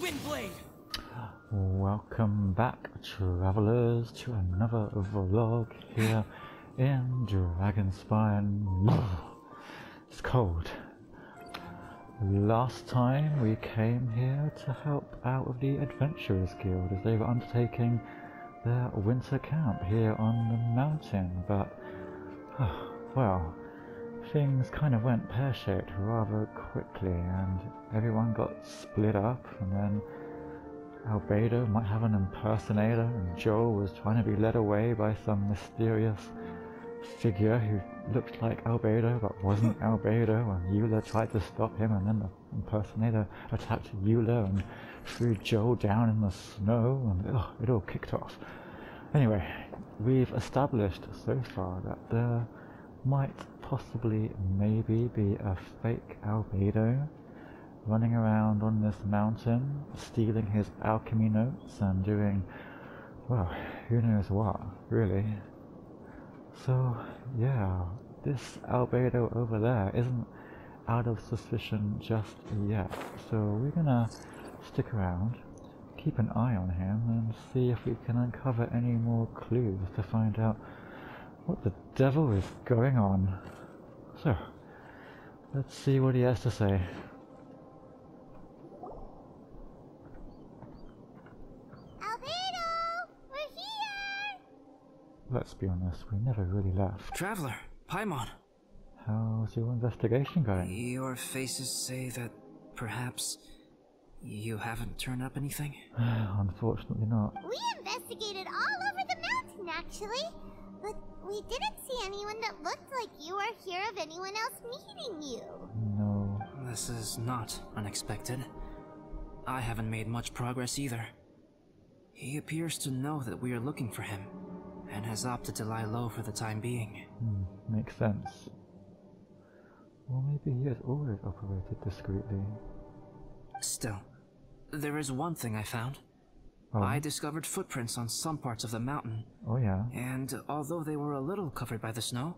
Windblade! Welcome back, travelers, to another vlog here in Dragonspine. It's cold. Last time we came here to help out with the Adventurers Guild as they were undertaking their winter camp here on the mountain, but well, things kind of went pear-shaped rather quickly and everyone got split up, and then Albedo might have an impersonator and Joel was trying to be led away by some mysterious figure who looked like Albedo but wasn't Albedo, and Eula tried to stop him, and then the impersonator attacked Eula and threw Joel down in the snow, and it all kicked off. Anyway, we've established so far that there might possibly maybe be a fake Albedo running around on this mountain, stealing his alchemy notes and doing, well, who knows what, really. So, yeah, this Albedo over there isn't out of suspicion just yet, so we're gonna stick around, keep an eye on him, and see if we can uncover any more clues to find out what the devil is going on. So, let's see what he has to say. Let's be honest, we never really left. Traveler, Paimon. How's your investigation going? Your faces say that perhaps you haven't turned up anything? Unfortunately not. We investigated all over the mountain, actually. But we didn't see anyone that looked like you or hear of anyone else meeting you. No. This is not unexpected. I haven't made much progress either. He appears to know that we are looking for him, and has opted to lie low for the time being. Makes sense. Or maybe he has always operated discreetly. Still, there is one thing I found. Oh. I discovered footprints on some parts of the mountain. Oh yeah? And although they were a little covered by the snow,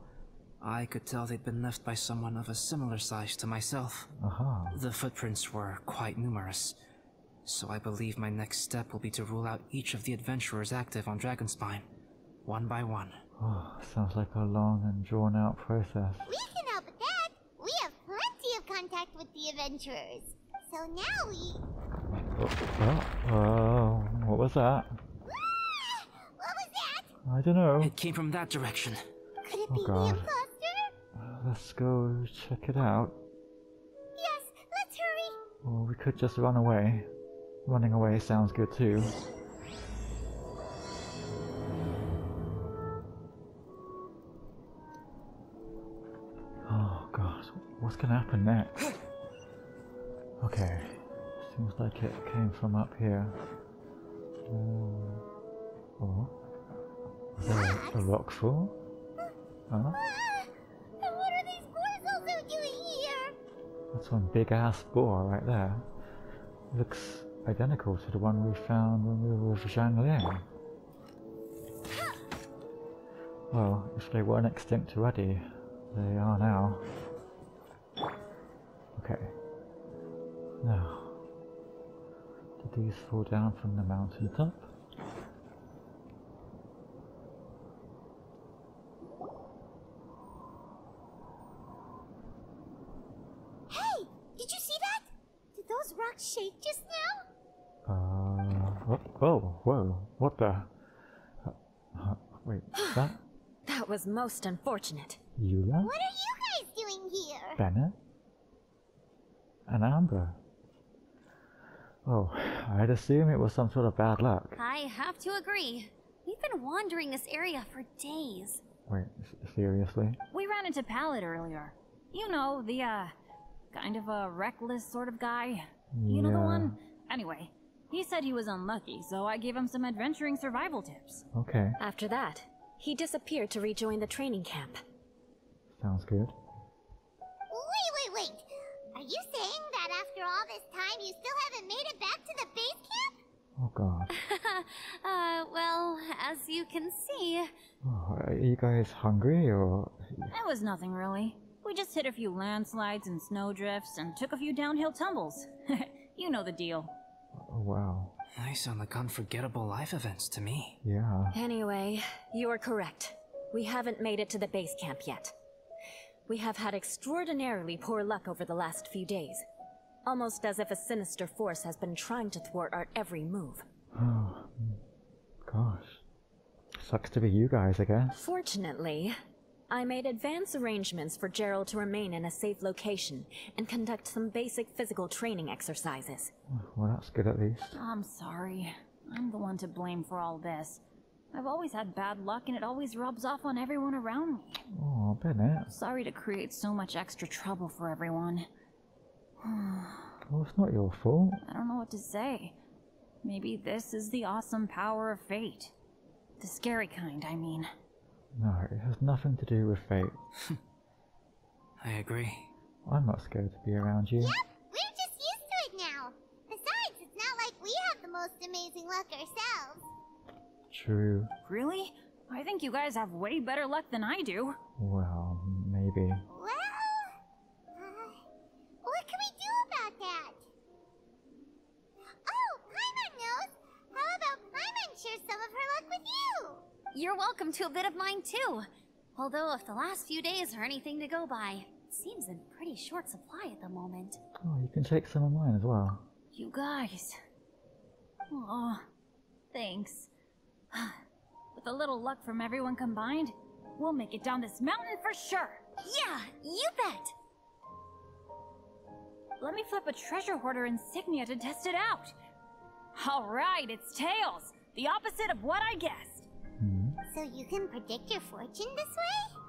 I could tell they'd been left by someone of a similar size to myself. Aha. The footprints were quite numerous, so I believe my next step will be to rule out each of the adventurers active on Dragonspine, one by one. Oh, sounds like a long and drawn-out process. We can help with that. We have plenty of contact with the adventurers. So now we... Oh, what was that? What was that? I don't know. It came from that direction. Could it be the God. imposter? Let's go check it out. Yes, let's hurry. Or we could just run away. Running away sounds good too. Oh god, what's gonna happen next? Okay, seems like it came from up here. Oh, is there a rock fall? Huh? And what are these boars also doing here? That's one big ass boar right there. Looks identical to the one we found when we were with Zhang Liang. Well, if they weren't extinct already, they are now. Okay. Now, did these fall down from the mountaintop? Hey, did you see that? Did those rocks shake just now? Whoa, what the? Wait, that? That was most unfortunate. Eula? What are you guys doing here? Bennett? And Amber? Oh, I'd assume it was some sort of bad luck. I have to agree. We've been wandering this area for days. Wait, seriously? We ran into Pallet earlier. You know, the, kind of a reckless sort of guy. You know the one? Anyway, he said he was unlucky, so I gave him some adventuring survival tips. Okay, After that, he disappeared to rejoin the training camp. sounds good. Wait. Are you saying that after all this time you still haven't made it back to the base camp? Oh god. Well, as you can see... Oh, are you guys hungry or? It was nothing really. We just hit a few landslides and snowdrifts and took a few downhill tumbles. You know the deal. Oh wow. They sound like unforgettable life events to me. Yeah. Anyway, you are correct. We haven't made it to the base camp yet. We have had extraordinarily poor luck over the last few days. Almost as if a sinister force has been trying to thwart our every move. Oh, gosh. Sucks to be you guys, I guess. Fortunately, I made advance arrangements for Gerald to remain in a safe location and conduct some basic physical training exercises. Well, that's good at least. I'm sorry. I'm the one to blame for all this. I've always had bad luck and it always rubs off on everyone around me. Oh, Bennett. Sorry to create so much extra trouble for everyone. Well, it's not your fault. I don't know what to say. Maybe this is the awesome power of fate. The scary kind, I mean. No, it has nothing to do with fate. I agree. I'm not scared to be around you. Yep, we're just used to it now. Besides, it's not like we have the most amazing luck ourselves. True. Really? I think you guys have way better luck than I do. Well, maybe. Well, what can we do about that? Oh, Paimon knows. How about Paimon share some of her luck with you? You're welcome to a bit of mine too. Although if the last few days are anything to go by, it seems in pretty short supply at the moment. Oh, you can take some of mine as well. You guys. Oh, thanks. With a little luck from everyone combined, we'll make it down this mountain for sure. Yeah, you bet. Let me flip a treasure hoarder insignia to test it out. Alright, it's tails. The opposite of what I guessed. So you can predict your fortune this way?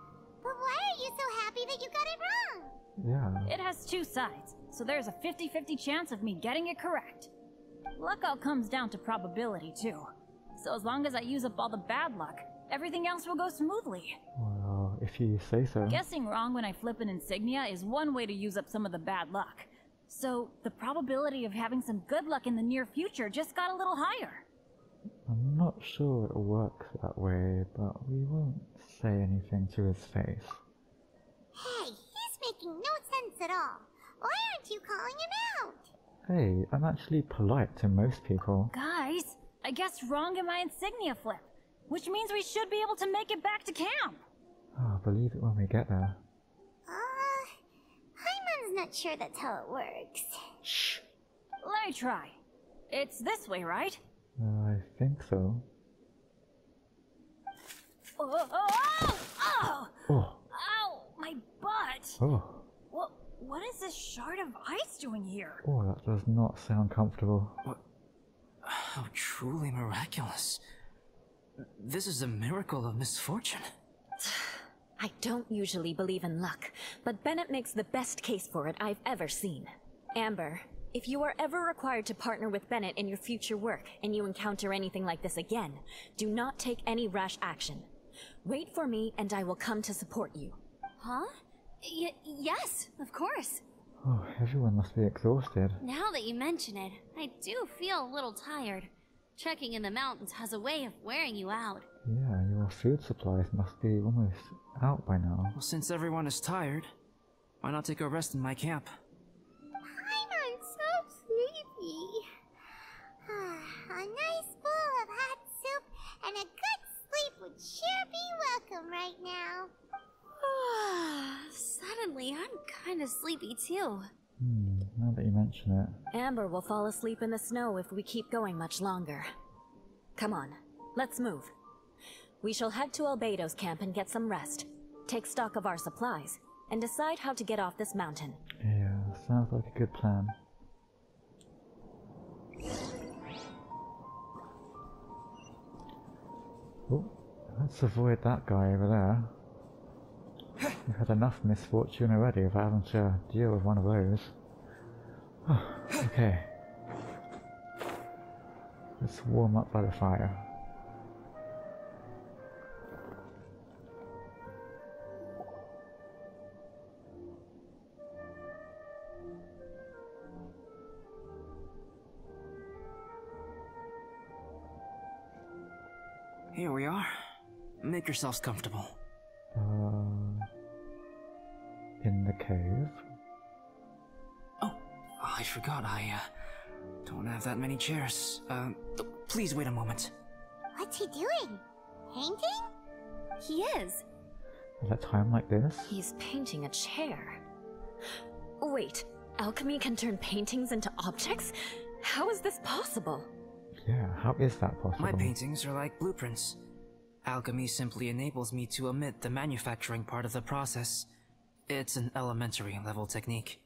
But why are you so happy that you got it wrong? Yeah. It has two sides, so there's a 50-50 chance of me getting it correct. Luck all comes down to probability, too. So as long as I use up all the bad luck, everything else will go smoothly. Well, if you say so. Guessing wrong when I flip an insignia is one way to use up some of the bad luck. So the probability of having some good luck in the near future just got a little higher. I'm not sure it works that way, but we won't say anything to his face. Hey, he's making no sense at all. Why aren't you calling him out? Hey, I'm actually polite to most people. Guys, I guessed wrong in my insignia flip, which means we should be able to make it back to camp. Oh, believe it when we get there. Paimon's not sure that's how it works. Shh. Let me try. It's this way, right? I think so. Oh! Oh. Ow! My butt! Oh. What is this shard of ice doing here? Oh, that does not sound comfortable. What? How truly miraculous. This is a miracle of misfortune. I don't usually believe in luck, but Bennett makes the best case for it I've ever seen. Amber, if you are ever required to partner with Bennett in your future work, and you encounter anything like this again, do not take any rash action. Wait for me, and I will come to support you. Huh? Yes, of course. Oh, everyone must be exhausted. Now that you mention it, I do feel a little tired. Trekking in the mountains has a way of wearing you out. Yeah, your food supplies must be almost out by now. Well, since everyone is tired, why not take a rest in my camp? Paimon's so sleepy. A nice bowl of hot soup and a good sleep would sure be welcome right now. Suddenly, I'm kind of sleepy too. Now that you mention it. Amber will fall asleep in the snow if we keep going much longer. Come on, let's move. We shall head to Albedo's camp and get some rest, take stock of our supplies, and decide how to get off this mountain. Yeah, sounds like a good plan. Oh, let's avoid that guy over there. We've had enough misfortune already of having to deal with one of those. Okay. Let's warm up by the fire. Here we are. Make yourselves comfortable. In the cave? Oh, I forgot. I Don't have that many chairs. Please wait a moment. What's he doing? Painting? He is. At a time like this? He's painting a chair. Wait, alchemy can turn paintings into objects? How is this possible? Yeah, how is that possible? My paintings are like blueprints. Alchemy simply enables me to omit the manufacturing part of the process. It's an elementary level technique.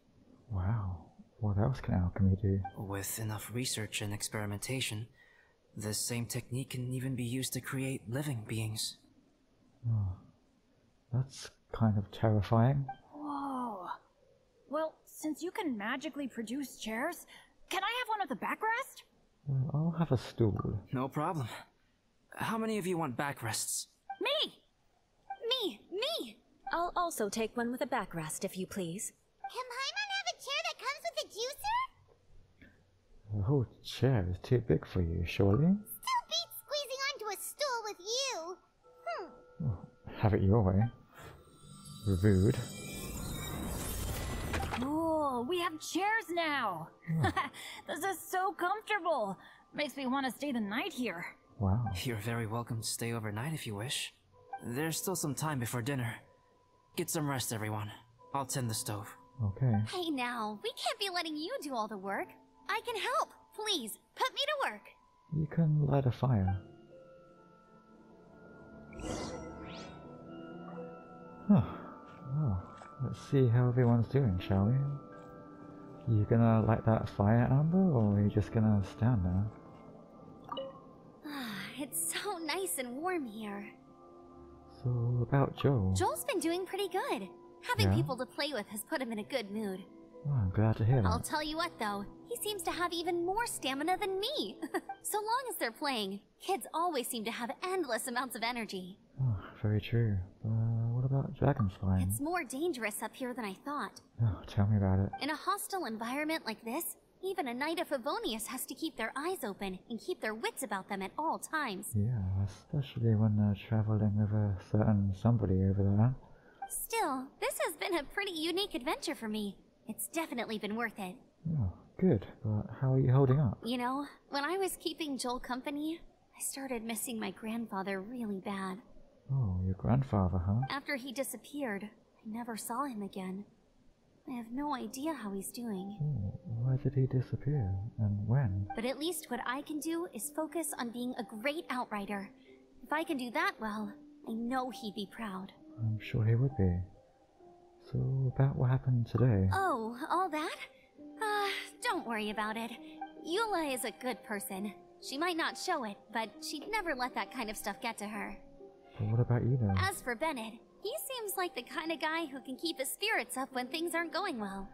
Wow. What else can alchemy do? With enough research and experimentation, this same technique can even be used to create living beings. Oh, that's kind of terrifying. Whoa. Well, since you can magically produce chairs, can I have one of the backrest? I'll have a stool. No problem. How many of you want backrests? Me! Me! I'll also take one with a backrest, if you please. Can Paimon have a chair that comes with a juicer? The whole chair is too big for you, surely? Still beats squeezing onto a stool with you. Have it your way. Rude. Cool, we have chairs now. This is so comfortable. Makes me want to stay the night here. Wow. You're very welcome to stay overnight if you wish. There's still some time before dinner. Get some rest, everyone. I'll tend the stove. Okay. Hey now, we can't be letting you do all the work. I can help. Please, put me to work. You can light a fire. Huh. Well, let's see how everyone's doing, shall we? You gonna light that fire, Amber, or are you just gonna stand there? It's so nice and warm here. So, about Joel. Joel's been doing pretty good. Having Yeah? people to play with has put him in a good mood. Oh, I'm glad to hear that. I'll tell you what though, he seems to have even more stamina than me. So long as they're playing, kids always seem to have endless amounts of energy. Oh, very true. What about Dragonspine? It's more dangerous up here than I thought. Oh, tell me about it. In a hostile environment like this, even a Knight of Favonius has to keep their eyes open and keep their wits about them at all times. Yeah, especially when they're traveling with a certain somebody over there. Still, this has been a pretty unique adventure for me. It's definitely been worth it. Oh, good. But how are you holding up? You know, when I was keeping Joel company, I started missing my grandfather really bad. Oh, your grandfather, huh? After he disappeared, I never saw him again. I have no idea how he's doing. Oh, why did he disappear? And when? But at least what I can do is focus on being a great outrider. If I can do that well, I know he'd be proud. I'm sure he would be. So, about what happened today? Oh, all that? Don't worry about it. Eula is a good person. She might not show it, but she'd never let that kind of stuff get to her. But what about you then? As for Bennett, he seems like the kind of guy who can keep his spirits up when things aren't going well.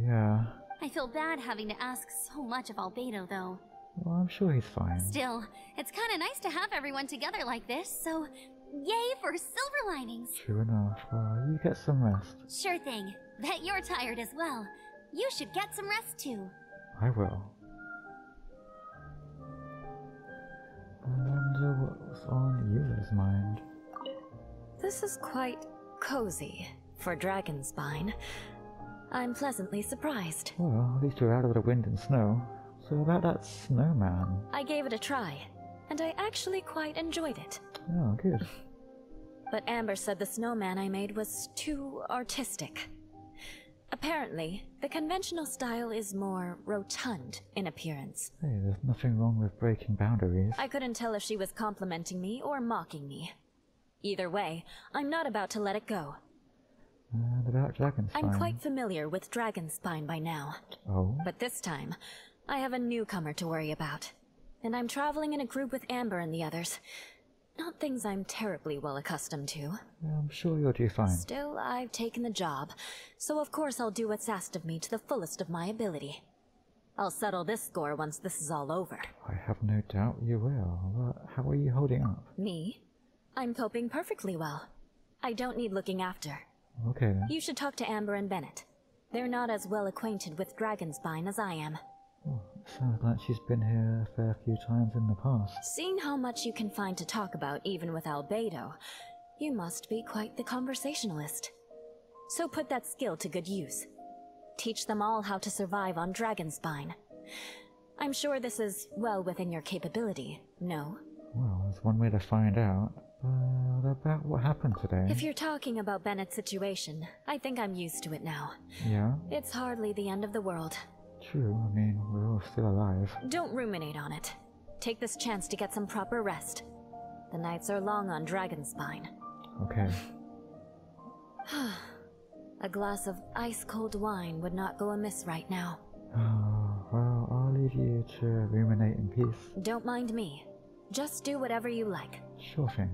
Yeah. I feel bad having to ask so much of Albedo, though. Well, I'm sure he's fine. Still, it's kind of nice to have everyone together like this, so yay for silver linings. True enough. Well, you get some rest. Sure thing. Bet you're tired as well. You should get some rest too. I will. I wonder what's on Eula's mind. This is quite cozy for Dragonspine. I'm pleasantly surprised. Well, at least you're out of the wind and snow. So about that snowman. I gave it a try, and I actually quite enjoyed it. Oh, good. But Amber said the snowman I made was too artistic. Apparently, the conventional style is more rotund in appearance. Hey, there's nothing wrong with breaking boundaries. I couldn't tell if she was complimenting me or mocking me. Either way, I'm not about to let it go. And about Dragonspine. I'm quite familiar with Dragonspine by now. Oh? But this time, I have a newcomer to worry about. And I'm traveling in a group with Amber and the others. Not things I'm terribly well accustomed to. I'm sure you'll do fine. Still, I've taken the job, so of course I'll do what's asked of me to the fullest of my ability. I'll settle this score once this is all over. I have no doubt you will. But how are you holding up? Me? I'm coping perfectly well. I don't need looking after. Okay then. You should talk to Amber and Bennett. They're not as well acquainted with Dragonspine as I am. Oh, sounds like she's been here a fair few times in the past. Seeing how much you can find to talk about even with Albedo, you must be quite the conversationalist. So put that skill to good use. Teach them all how to survive on Dragonspine. I'm sure this is well within your capability, no? Well, there's one way to find out. But about what happened today. If you're talking about Bennett's situation, I think I'm used to it now. Yeah? It's hardly the end of the world. True, I mean, we're all still alive. Don't ruminate on it. Take this chance to get some proper rest. The nights are long on Dragonspine. Okay. A glass of ice-cold wine would not go amiss right now. Well, I'll leave you to ruminate in peace. Don't mind me. Just do whatever you like. Sure thing.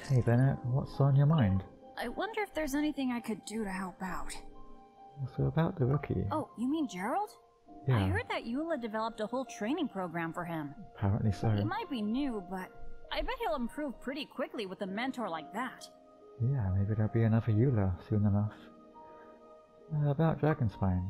Hey Bennett, what's on your mind? I wonder if there's anything I could do to help out. So about the rookie. Oh, you mean Gerald? Yeah. I heard that Eula developed a whole training program for him. Apparently so. He might be new, but I bet he'll improve pretty quickly with a mentor like that. Yeah, maybe there'll be another Eula soon enough. About Dragonspine.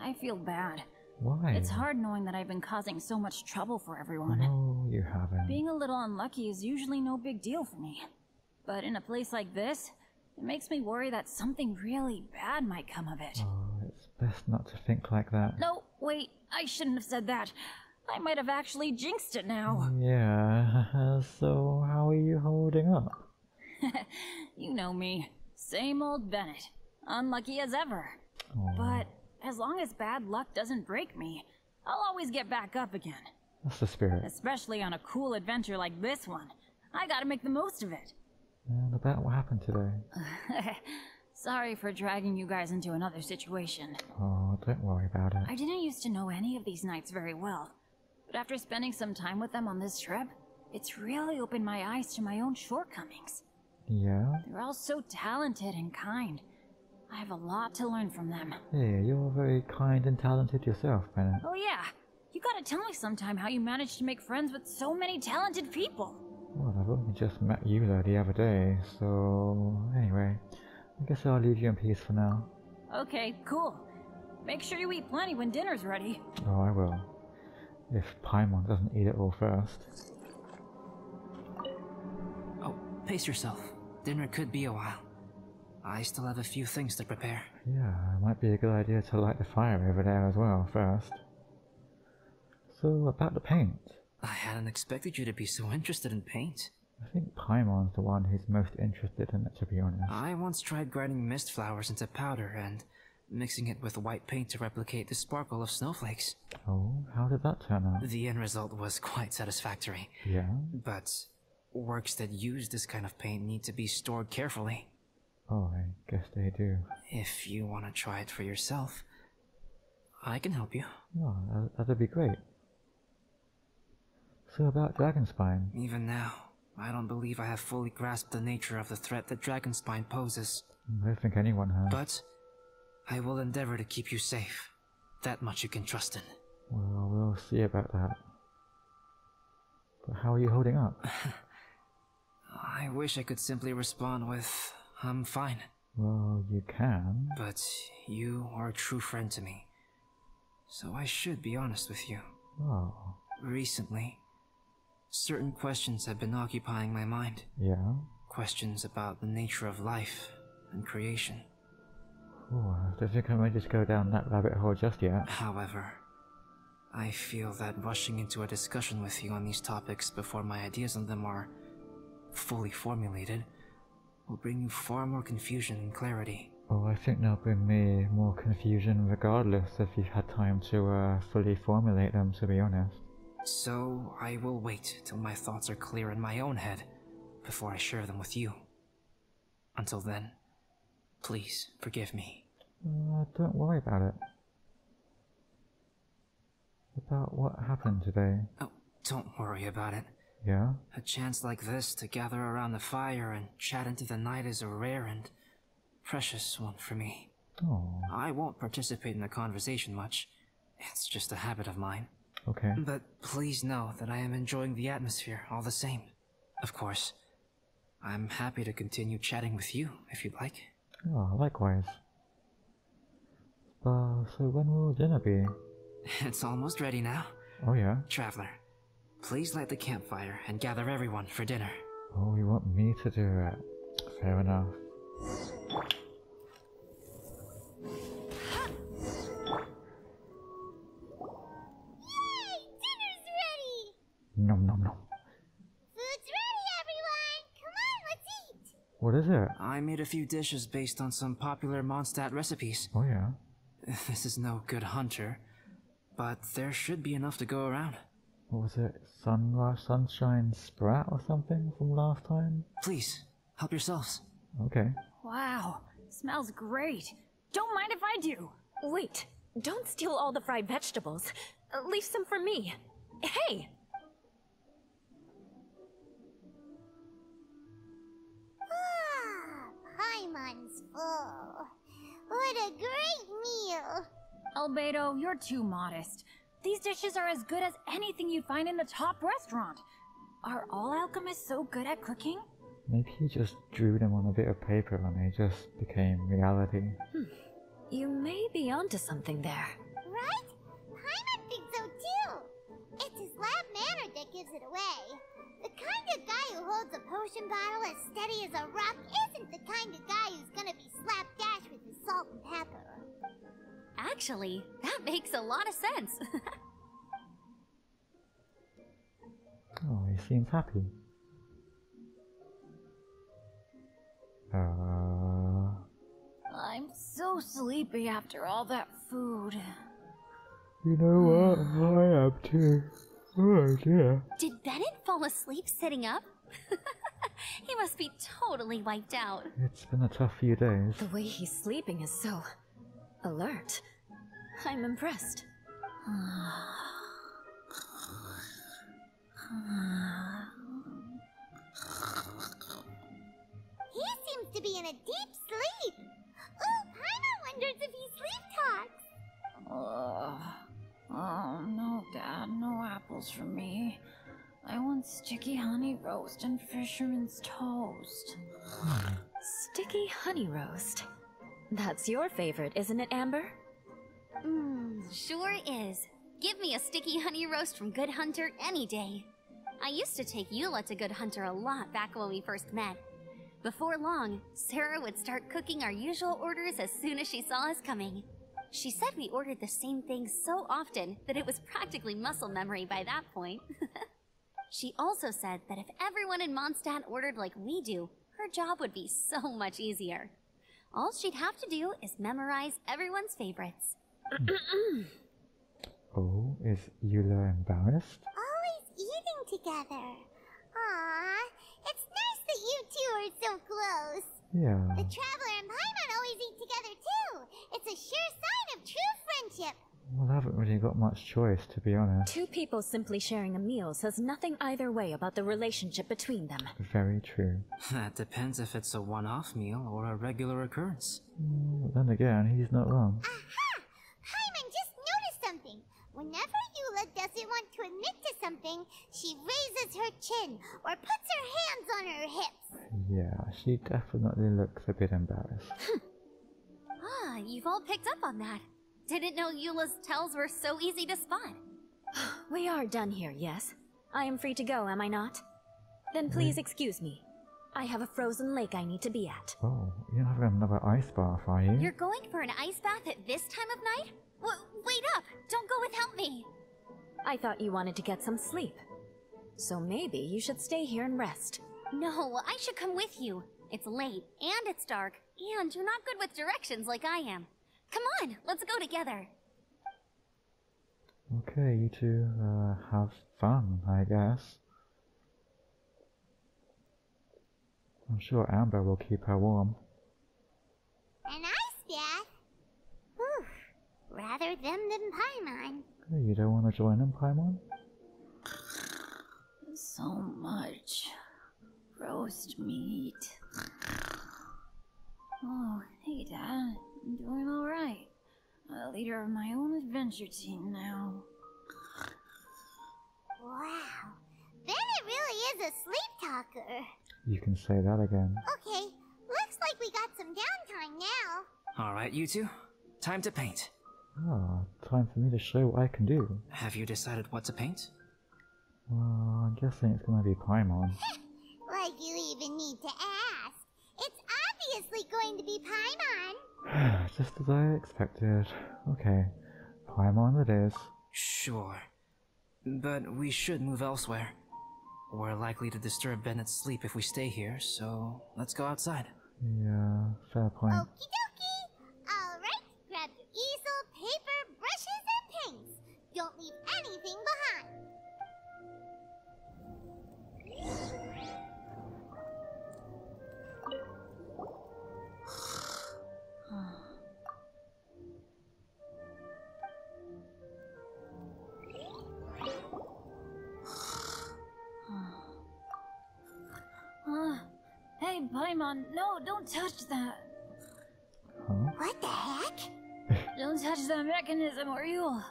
I feel bad. Why? It's hard knowing that I've been causing so much trouble for everyone. No, you haven't. Being a little unlucky is usually no big deal for me. But in a place like this, it makes me worry that something really bad might come of it. Oh, it's best not to think like that. No, wait, I shouldn't have said that. I might have actually jinxed it now. Yeah, so how are you holding up? You know me. Same old Bennett. Unlucky as ever. Oh, But as long as bad luck doesn't break me, I'll always get back up again. that's the spirit. Especially on a cool adventure like this one. I gotta make the most of it. And about what happened today? Sorry for dragging you guys into another situation. Oh, don't worry about it. I didn't used to know any of these knights very well. But after spending some time with them on this trip, it's really opened my eyes to my own shortcomings. Yeah? They're all so talented and kind. I have a lot to learn from them. Hey, you're very kind and talented yourself, Bennett. Oh yeah, you gotta tell me sometime how you managed to make friends with so many talented people. Well, I've only just met Eula the other day, so anyway, I guess I'll leave you in peace for now. Okay, cool. Make sure you eat plenty when dinner's ready. Oh, I will. If Paimon doesn't eat it all first. Oh, pace yourself. Dinner could be a while. I still have a few things to prepare. Yeah, it might be a good idea to light the fire over there as well first. So, about the paint. I hadn't expected you to be so interested in paint. I think Paimon's the one who's most interested in it, to be honest. I once tried grinding mist flowers into powder and mixing it with white paint to replicate the sparkle of snowflakes. Oh, how did that turn out? The end result was quite satisfactory. Yeah? But works that use this kind of paint need to be stored carefully. Oh, I guess they do. If you want to try it for yourself, I can help you. Oh, that'd be great. So about Dragonspine. Even now, I don't believe I have fully grasped the nature of the threat that Dragonspine poses. I don't think anyone has. But I will endeavor to keep you safe. That much you can trust in. Well, we'll see about that. But how are you holding up? I wish I could simply respond with, I'm fine. Well, you can. But you are a true friend to me. So I should be honest with you. Oh. Recently, certain questions have been occupying my mind. Yeah? Questions about the nature of life and creation. Oh, I don't think I might just go down that rabbit hole just yet. However, I feel that rushing into a discussion with you on these topics before my ideas on them are fully formulated will bring you far more confusion than clarity. Oh, I think they'll bring me more confusion regardless if you've had time to fully formulate them, to be honest. So I will wait till my thoughts are clear in my own head before I share them with you. Until then, please forgive me. Don't worry about it. About what happened today. Oh, don't worry about it. Yeah? A chance like this to gather around the fire and chat into the night is a rare and precious one for me. Oh. I won't participate in the conversation much. It's just a habit of mine. Okay. But please know that I am enjoying the atmosphere all the same. Of course, I'm happy to continue chatting with you if you'd like. Oh, likewise. So when will dinner be? It's almost ready now. Oh yeah? Traveler, please light the campfire and gather everyone for dinner. Oh, you want me to do it? Fair enough. Nom nom nom. Food's ready, everyone! Come on, let's eat! What is it? I made a few dishes based on some popular Mondstadt recipes. Oh yeah. This is no good hunter, but there should be enough to go around. What was it? Sunshine Sprat or something from last time? Please, help yourselves. Okay. Wow, smells great. Don't mind if I do. Wait, don't steal all the fried vegetables. Leave some for me. Hey! Ah, Paimon's full. What a great meal! Albedo, you're too modest. These dishes are as good as anything you'd find in the top restaurant. Are all alchemists so good at cooking? Maybe he just drew them on a bit of paper and they just became reality. You may be onto something there. Right? Paimon thinks so too! It's his lab manner that gives it away. The kind of guy who holds a potion bottle as steady as a rock isn't the kind of guy who's gonna be slapdash with his salt and pepper. Actually, that makes a lot of sense. Oh, he seems happy. I'm so sleepy after all that food. You know what? I am too. Oh dear. Did Bennett fall asleep sitting up? He must be totally wiped out. It's been a tough few days. The way he's sleeping is so alert. I'm impressed. He seems to be in a deep sleep. Ooh, Paimon wonders if he sleep talks. Oh, no, Dad, no apples for me. I want sticky honey roast and fisherman's toast. Sticky honey roast. That's your favorite, isn't it, Amber? Sure is. Give me a sticky honey roast from Good Hunter any day. I used to take Eula to Good Hunter a lot back when we first met. Before long, Sarah would start cooking our usual orders as soon as she saw us coming. She said we ordered the same things so often that it was practically muscle memory by that point. She also said that if everyone in Mondstadt ordered like we do, her job would be so much easier. All she'd have to do is memorize everyone's favorites. Oh, is Eula embarrassed? Always eating together. Aww, it's nice that you two are so close. Yeah. The Traveler and Paimon always eat together too. It's a sure sign of true friendship. Well, I haven't really got much choice, to be honest. Two people simply sharing a meal says nothing either way about the relationship between them. Very true. That depends if it's a one-off meal or a regular occurrence. Then again, he's not wrong. Aha! Paimon just noticed something. Whenever Eula doesn't want to admit to something, she raises her chin or puts her hands on her hips. Yeah, she definitely looks a bit embarrassed. Ah, you've all picked up on that. Didn't know Eula's tells were so easy to spot. We are done here, yes? I am free to go, am I not? Then please excuse me. I have a frozen lake I need to be at. Oh, you're not having another ice bath, are you? You're going for an ice bath at this time of night? Wait up! Don't go without me! I thought you wanted to get some sleep. So maybe you should stay here and rest. No, I should come with you. It's late, and it's dark, and you're not good with directions like I am. Come on, let's go together. Okay, you two, have fun, I guess. I'm sure Amber will keep her warm. An ice bath? Whew. Rather them than Paimon. Hey, you don't want to join them, Paimon? So much roast meat. Oh, hey, Dad. I'm doing alright. A leader of my own adventure team now. Wow. Bennett really is a sleep talker. You can say that again. Okay, looks like we got some downtime now. Alright, you two. Time to paint. Ah, time for me to show what I can do. Have you decided what to paint? Well, I'm guessing it's gonna be Paimon. Like you even need to ask. It's obviously going to be Paimon. Just as I expected. Okay, Paimon it is. Sure. But we should move elsewhere. We're likely to disturb Bennett's sleep if we stay here, so let's go outside. Yeah, fair point. Okie dokie. Alright, grab your easel, paper, brushes, and paints. Don't leave anything behind. Hey, Paimon, no, don't touch that. Huh? What the heck? Don't touch that mechanism or you'll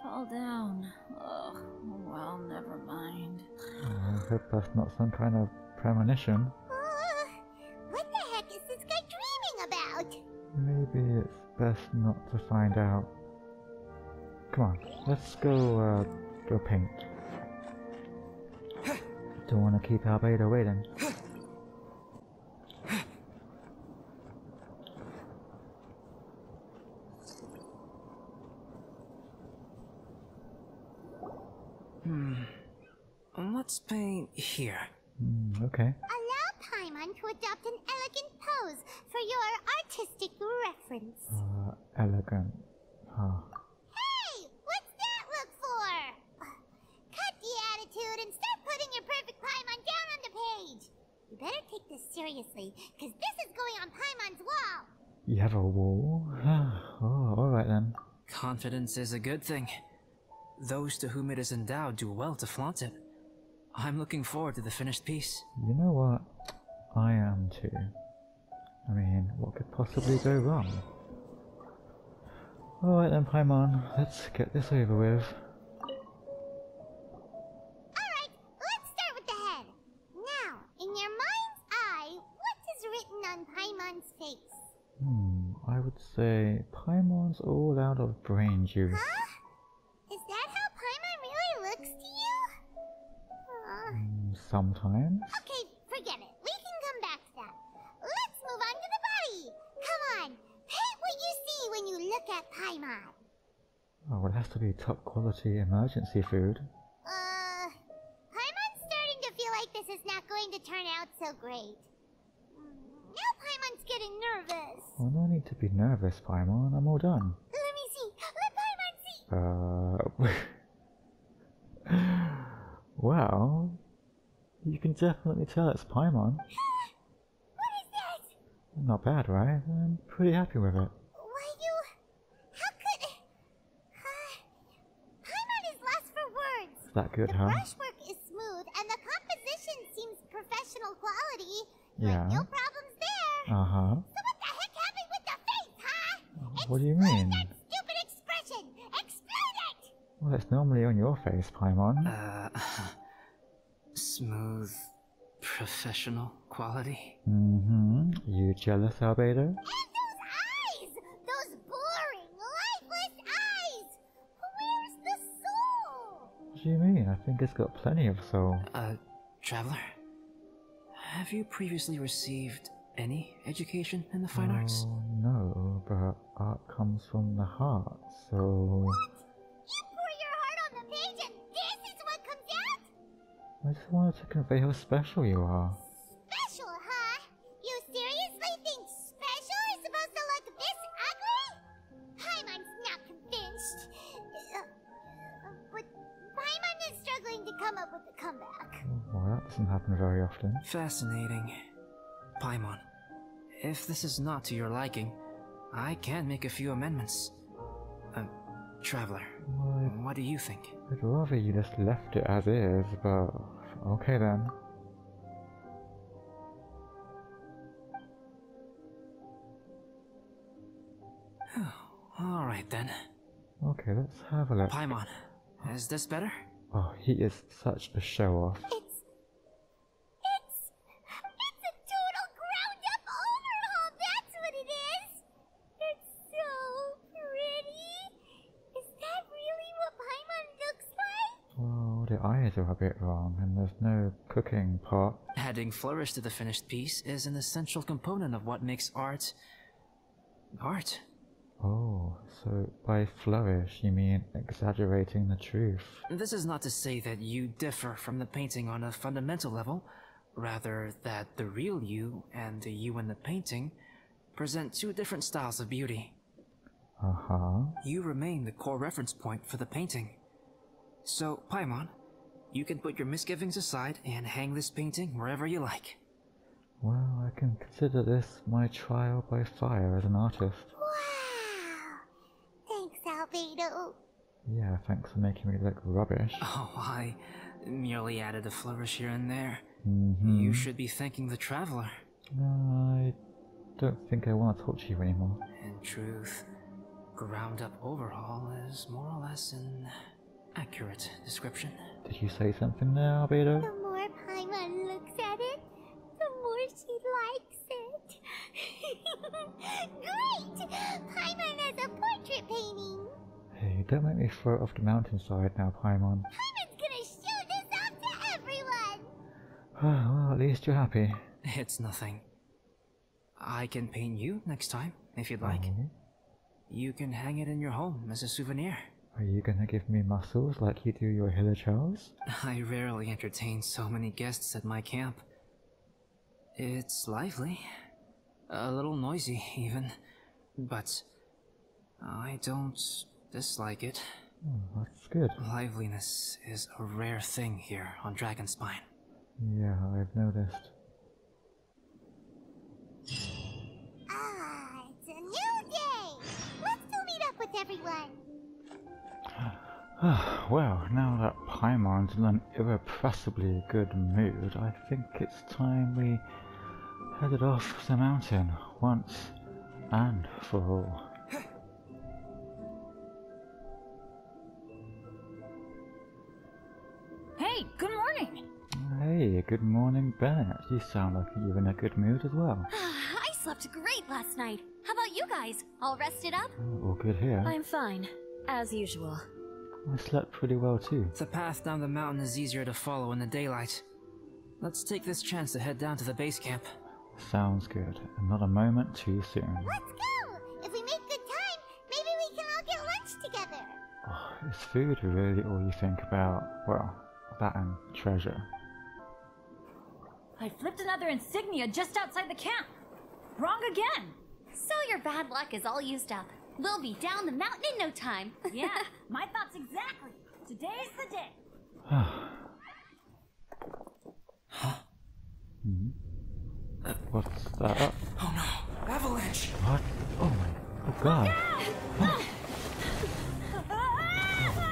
fall down. Oh, well, never mind. I hope that's not some kind of premonition. What the heck is this guy dreaming about? Maybe it's best not to find out. Come on, let's go paint. Don't want to keep Albedo waiting. Let's paint here. Okay. Allow Paimon to adopt an elegant pose for your artistic reference. Elegant. Huh. Hey, what's that look for? Cut the attitude and start putting your perfect Paimon down on the page. You better take this seriously, because this is going on Paimon's wall. You have a wall? Oh, alright then. Confidence is a good thing. Those to whom it is endowed do well to flaunt it. I'm looking forward to the finished piece. You know what? I am too. I mean, what could possibly go wrong? Alright then, Paimon, let's get this over with. Alright, let's start with the head. Now, in your mind's eye, what is written on Paimon's face? I would say Paimon's all out of brain juice. Huh? Is that how Paimon really looks to you? Sometimes. Okay, forget it. We can come back to that. Let's move on to the body. Come on, paint what you see when you look at Paimon. Oh, well, it has to be top quality emergency food. Paimon's starting to feel like this is not going to turn out so great. Now Paimon's getting nervous. Well, no need to be nervous, Paimon. I'm all done. Let me see. Let Paimon see. Well, you can definitely tell it's Paimon. What is that? Not bad, right? I'm pretty happy with it. Why you... How could... Paimon is lost for words. Is that good, The huh? brushwork is smooth, and the composition seems professional quality. Yeah. Like no problems there. Uh-huh. So what the heck happened with the face, huh? What do you mean? That stupid expression. Explain it. Well, it's normally on your face, Paimon. Smooth, professional quality. You jealous, Albedo? And those eyes! Those boring, lifeless eyes! Where's the soul? What do you mean? I think it's got plenty of soul. Traveler? Have you previously received any education in the fine arts? Oh, no, but art comes from the heart, so... What? You pour your heart on the page and this is what comes out? I just wanted to convey how special you are. Special, huh? You seriously think special is supposed to look this ugly? Paimon's not convinced. But Paimon is struggling to come up with a comeback. Well, that doesn't happen very often. Fascinating. Paimon, if this is not to your liking, I can make a few amendments. Traveler, what do you think? I'd rather you just left it as is, but okay then. Alright then. Okay, let's have a look. Paimon, is this better? Oh, he is such a show-off. It's a total ground-up overhaul, that's what it is! It's so pretty! Is that really what Paimon looks like? Well, the eyes are a bit wrong, and there's no cooking pot. Adding flourish to the finished piece is an essential component of what makes art... art. Oh, so by flourish you mean exaggerating the truth. This is not to say that you differ from the painting on a fundamental level, rather that the real you and the you in the painting present two different styles of beauty. Uh-huh. You remain the core reference point for the painting. So, Paimon, you can put your misgivings aside and hang this painting wherever you like. Well, I can consider this my trial by fire as an artist. Wow! Thanks, Albedo. Yeah, thanks for making me look rubbish. Oh, I merely added a flourish here and there. Mm-hmm. You should be thanking the traveler. I don't think I want to talk to you anymore. In truth, ground up overhaul is more or less an accurate description. Did you say something there, Albedo? The more Paimon looks at it, the more she likes it. Great! Paimon has a portrait painting. Hey, don't make me throw it off the mountainside now, Paimon. Paimon's gonna show this off to everyone. Well, at least you're happy. It's nothing. I can paint you next time, if you'd like. Oh. You can hang it in your home as a souvenir. Are you gonna give me muscles like you do your hillachos? I rarely entertain so many guests at my camp. It's lively. A little noisy, even. But I don't dislike it. Oh, that's good. Liveliness is a rare thing here on Dragonspine. Yeah, I've noticed. Ah, it's a new day. Let's go meet up with everyone. Well, now that Paimon's in an irrepressibly good mood, I think it's time we headed off the mountain once and for all. Hey, good morning! Hey, good morning, Bennett. You sound like you're in a good mood as well. I slept great last night. How about you guys? All rested up? All good here. I'm fine, as usual. I slept pretty well too. The path down the mountain is easier to follow in the daylight. Let's take this chance to head down to the base camp. Sounds good, and not a moment too soon. Let's go. If we make good time, maybe we can all get lunch together. Oh, is food really all you think about? Well, that and treasure. I flipped another insignia just outside the camp. Wrong again. So your bad luck is all used up. We'll be down the mountain in no time. Yeah, my thoughts exactly. Today's the day. What's that? Oh no! Avalanche! What? Oh my... Oh god!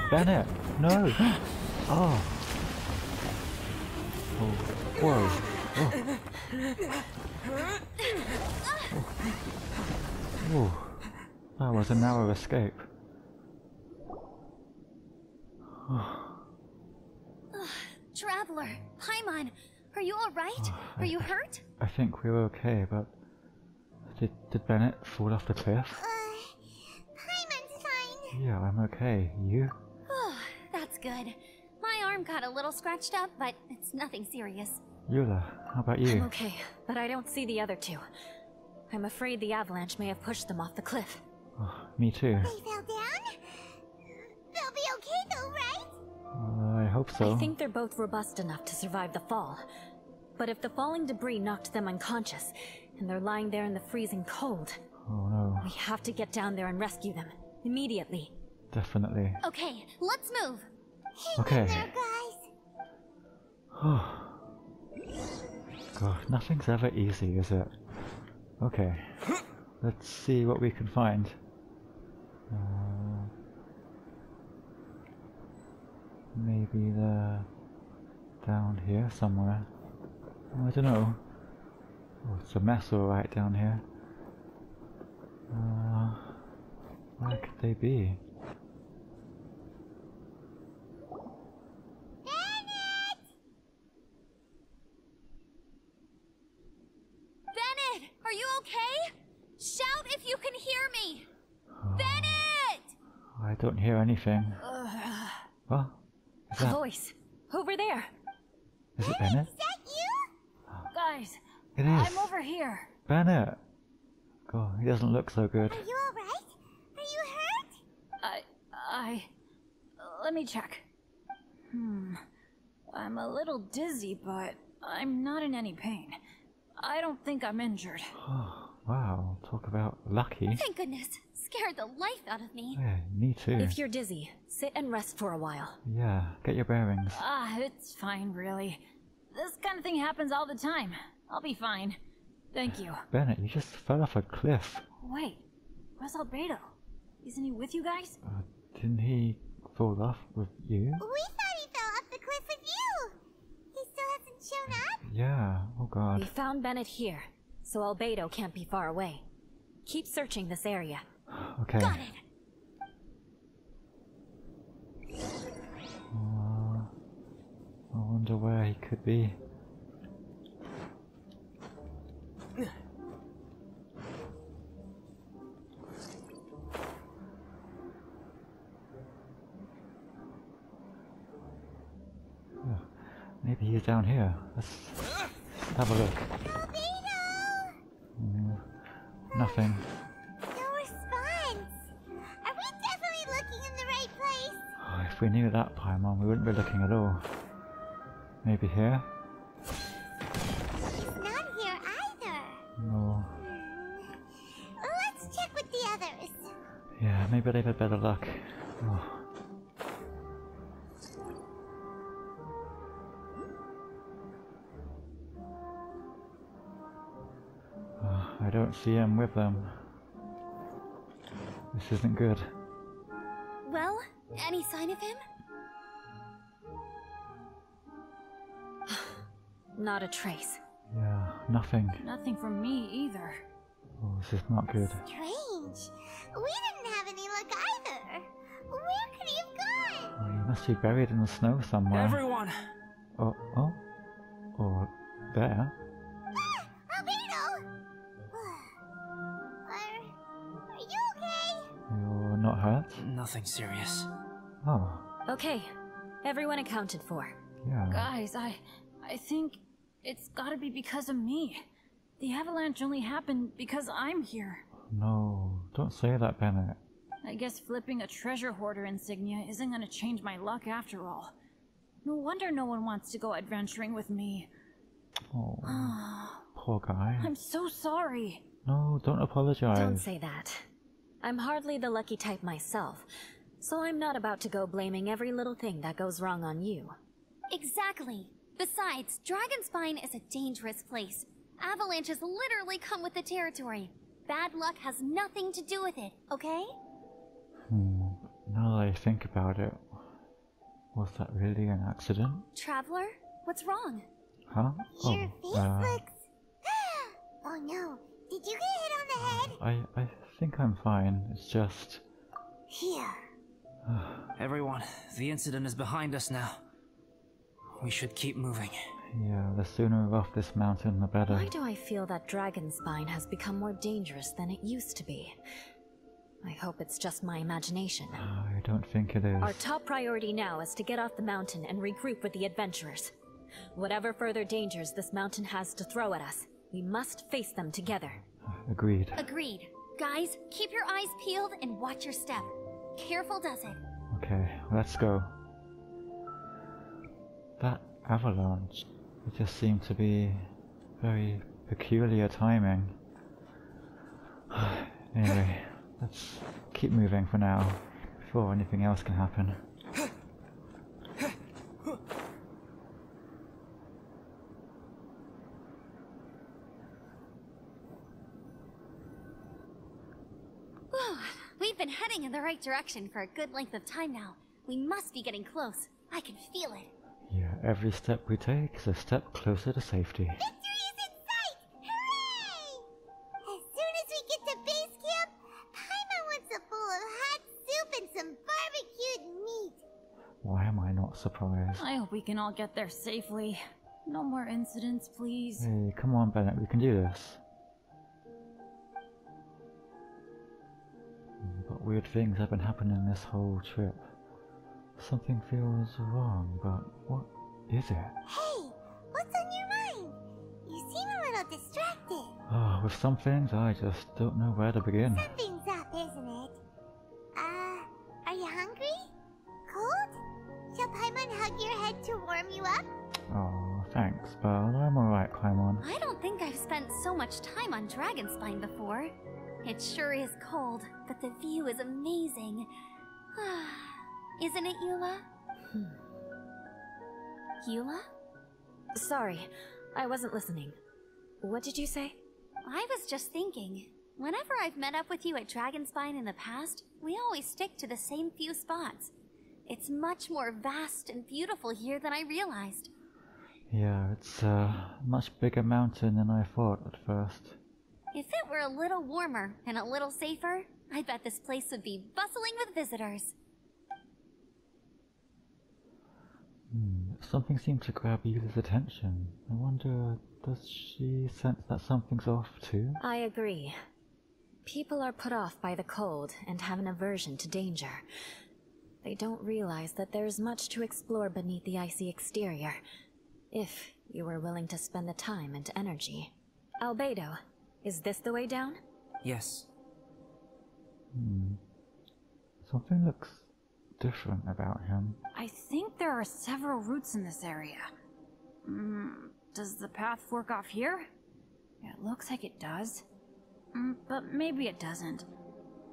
Bennett! No! Oh! Oh! Whoa! Oh! Oh! That was a narrow escape. Traveler, Paimon, are you alright? Are you hurt? I think we were okay, but... Did Bennett fall off the cliff? Paimon's fine. Yeah, I'm okay. You? Oh, that's good. My arm got a little scratched up, but it's nothing serious. Eula, how about you? I'm okay, but I don't see the other two. I'm afraid the avalanche may have pushed them off the cliff. Oh, me too. They fell down? They'll be okay though, right? I hope so. I think they're both robust enough to survive the fall. But if the falling debris knocked them unconscious, and they're lying there in the freezing cold, Oh no. we have to get down there and rescue them. Immediately. Definitely. Okay, let's move. Okay. There, guys. Oh. God, nothing's ever easy, is it? Okay. Let's see what we can find. Maybe they're down here somewhere. I don't know. Oh, it's a mess alright down here. Where could they be? Bennett, are you okay? Shout if you can hear me. Bennett! I don't hear anything. What? Is A that, voice! Over there! is it Bennett? Is that you? Guys, It is. I'm over here. Bennett! God, he doesn't look so good. Are you alright? let me check. I'm a little dizzy, but I'm not in any pain. I don't think I'm injured. Oh, wow, talk about lucky. Thank goodness. Scared the life out of me. Yeah, me too. If you're dizzy, sit and rest for a while. Yeah, get your bearings. It's fine, really. This kind of thing happens all the time. I'll be fine. Thank you. Bennett, you just fell off a cliff. Wait, where's Albedo? Isn't he with you guys? Didn't he fall off with you? We thought he fell off the cliff with you. He still hasn't shown up? Yeah, oh god. We found Bennett here, so Albedo can't be far away. Keep searching this area. Okay. Got it. I wonder where he could be. Maybe he's down here. Let's have a look. Nothing. No response. Are we definitely looking in the right place? Oh, if we knew that, Paimon, we wouldn't be looking at all. Maybe here? He's not here either. No. Let's check with the others. Yeah, maybe they've had better luck. Oh. I don't see him with them. This isn't good. Well, any sign of him? Not a trace. Yeah, nothing. Nothing from me either. Oh, this is not good. Strange. We didn't have any luck either. Where could he have gone? Oh, he must be buried in the snow somewhere. Everyone! Oh, or there. Albedo! Are you okay? You're not hurt? Nothing serious. Oh, Okay, everyone accounted for. yeah. Guys, I think it's gotta be because of me. The avalanche only happened because I'm here. No, don't say that, Bennett. I guess flipping a treasure hoarder insignia isn't gonna change my luck after all. No wonder no one wants to go adventuring with me. Oh, poor guy. I'm so sorry. No, don't apologize. Don't say that. I'm hardly the lucky type myself, so I'm not about to go blaming every little thing that goes wrong on you. Exactly. Besides, Dragonspine is a dangerous place. Avalanches literally come with the territory. Bad luck has nothing to do with it, okay? Now that I think about it, was that really an accident? Traveler, what's wrong? Huh? Your face looks... Oh no, did you get hit on the head? I think I'm fine. It's just... Here. Everyone, the incident is behind us now. We should keep moving. Yeah, the sooner we're off this mountain, the better. Why do I feel that Dragonspine has become more dangerous than it used to be? I hope it's just my imagination. I don't think it is. Our top priority now is to get off the mountain and regroup with the adventurers. Whatever further dangers this mountain has to throw at us, we must face them together. Agreed. Agreed. Guys, keep your eyes peeled and watch your step. Careful does it. Okay, let's go. That avalanche, it just seemed to be very peculiar timing. Anyway, let's keep moving for now, before anything else can happen. We've been heading in the right direction for a good length of time now. We must be getting close. I can feel it. Yeah, every step we take is a step closer to safety. Victory is in sight! Hooray! As soon as we get to base camp, Paimon wants a bowl of hot soup and some barbecued meat. Why am I not surprised? I hope we can all get there safely. No more incidents, please. Hey, come on, Bennett, we can do this. But weird things have been happening this whole trip. Something feels wrong, but what is it? Hey, what's on your mind? You seem a little distracted. Oh, with some things, I just don't know where to begin. Something's up, isn't it? Are you hungry? Cold? hug your head to warm you up? Oh, thanks, but I'm alright, Paimon. I don't think I've spent so much time on Dragonspine before. It sure is cold, but the view is amazing. Isn't it, Eula? Eula? Sorry, I wasn't listening. What did you say? I was just thinking, whenever I've met up with you at Dragonspine in the past, we always stick to the same few spots. It's much more vast and beautiful here than I realized. Yeah, it's a much bigger mountain than I thought at first. If it were a little warmer and a little safer, I bet this place would be bustling with visitors. Something seemed to grab Eula's attention. I wonder, does she sense that something's off too? I agree. People are put off by the cold and have an aversion to danger. They don't realize that there's much to explore beneath the icy exterior, if you were willing to spend the time and energy. Albedo, is this the way down? Yes. Something looks different about him. I think there are several routes in this area. Does the path fork off here? It looks like it does. But maybe it doesn't.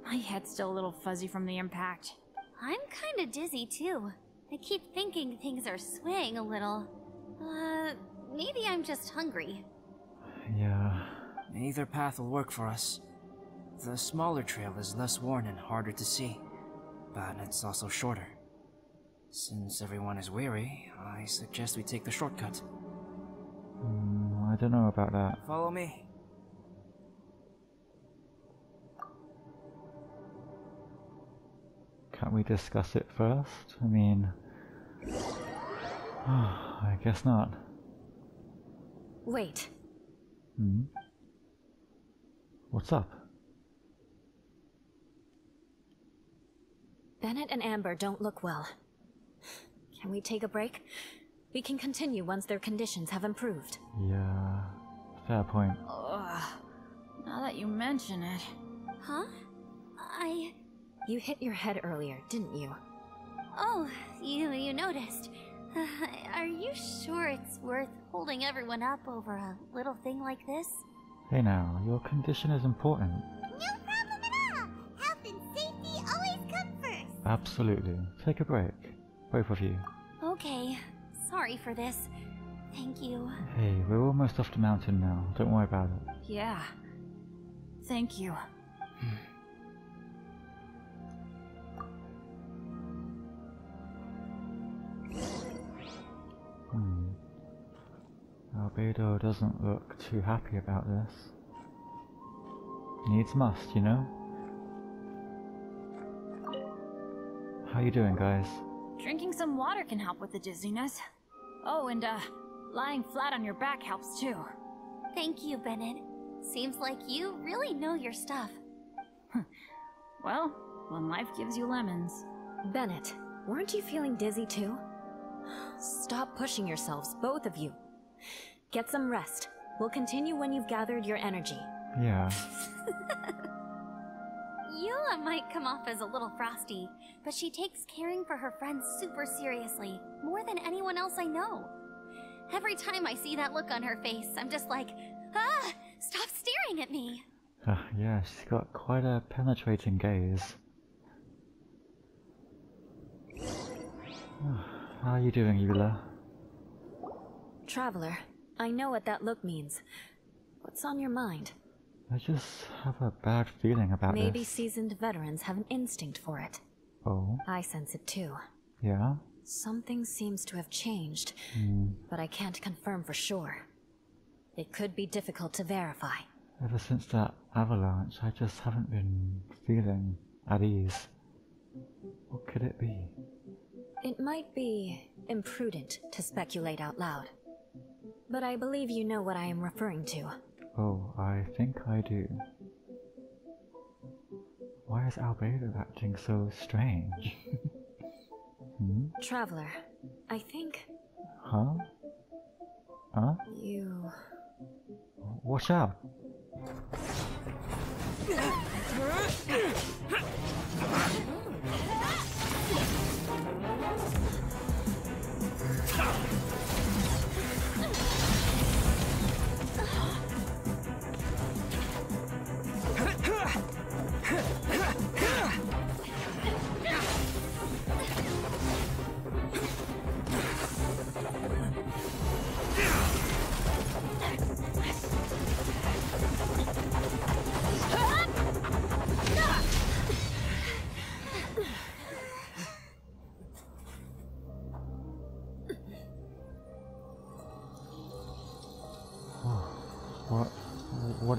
My head's still a little fuzzy from the impact. I'm kinda dizzy too. I keep thinking things are swaying a little. Maybe I'm just hungry. Yeah. Either path will work for us. The smaller trail is less worn and harder to see, but it's also shorter. Since everyone is weary, I suggest we take the shortcut. I don't know about that. Follow me. Can't we discuss it first? I mean... I guess not. Wait. What's up? Bennett and Amber don't look well. Can we take a break? We can continue once their conditions have improved. Yeah, fair point. Ugh. Now that you mention it... Huh? You hit your head earlier, didn't you? Oh, you noticed. Are you sure it's worth holding everyone up over a little thing like this? Hey now, your condition is important. No problem at all! Health and safety always come first! Absolutely. Take a break. Both of you. Okay. Sorry for this. Thank you. Hey, we're almost off the mountain now. Don't worry about it. Yeah. Thank you. Albedo doesn't look too happy about this. Needs must, you know? How you doing, guys? Drinking some water can help with the dizziness. Oh, and lying flat on your back helps too. Thank you, Bennett. Seems like you really know your stuff. Well, when life gives you lemons. Bennett, weren't you feeling dizzy too? Stop pushing yourselves, both of you. Get some rest. We'll continue when you've gathered your energy. Yeah. Eula might come off as a little frosty, but she takes caring for her friends super seriously, more than anyone else I know. Every time I see that look on her face, I'm just like, stop staring at me! Yeah, she's got quite a penetrating gaze. How are you doing, Eula? Traveler, I know what that look means. What's on your mind? I just have a bad feeling about this. Maybe seasoned veterans have an instinct for it. Oh? I sense it too. Yeah? Something seems to have changed, but I can't confirm for sure. It could be difficult to verify. Ever since that avalanche, I just haven't been feeling at ease. What could it be? It might be imprudent to speculate out loud, but I believe you know what I am referring to. Oh, I think I do. Why is Albedo acting so strange? Traveler, I think... Huh? Huh? You... Watch out!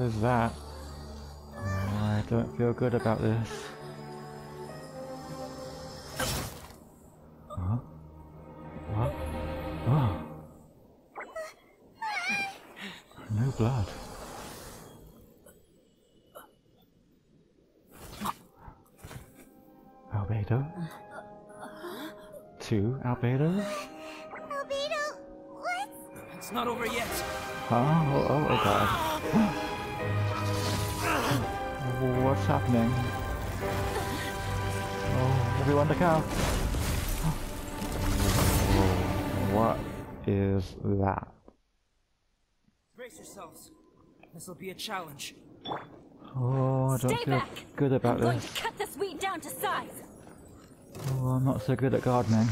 What is that? I don't feel good about this. Huh? What? Oh. No blood. Albedo? 2 Albedos? Albedo, what? It's not over yet. Huh? Oh god. What's happening? Oh, everyone look out! What is that? Brace yourselves. This will be a challenge. Oh, I don't Stay feel back. good about I'm going this. to cut this weed down to size. Oh, I'm not so good at gardening.